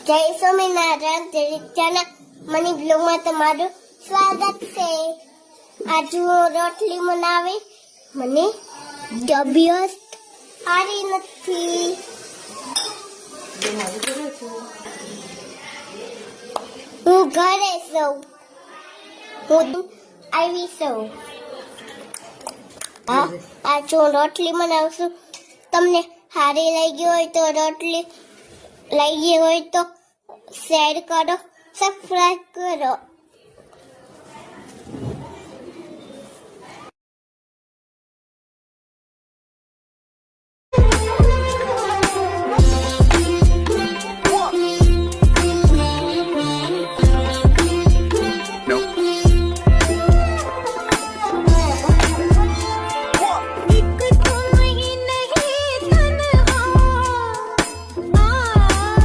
જય Swaminarayan channel money બ્લોગમાં તમારું સ્વાગત છે. આજે હું રોટલી બનાવી. મને તબિયત સારી નથી. હું ઘરે છું. હું આવી છું. આજે હું રોટલી બનાવું છું. તમને સારી લાગી હોય તો રોટલી લાગી હોય તો શેર કરો, સબસ્ક્રાઇબ કરો.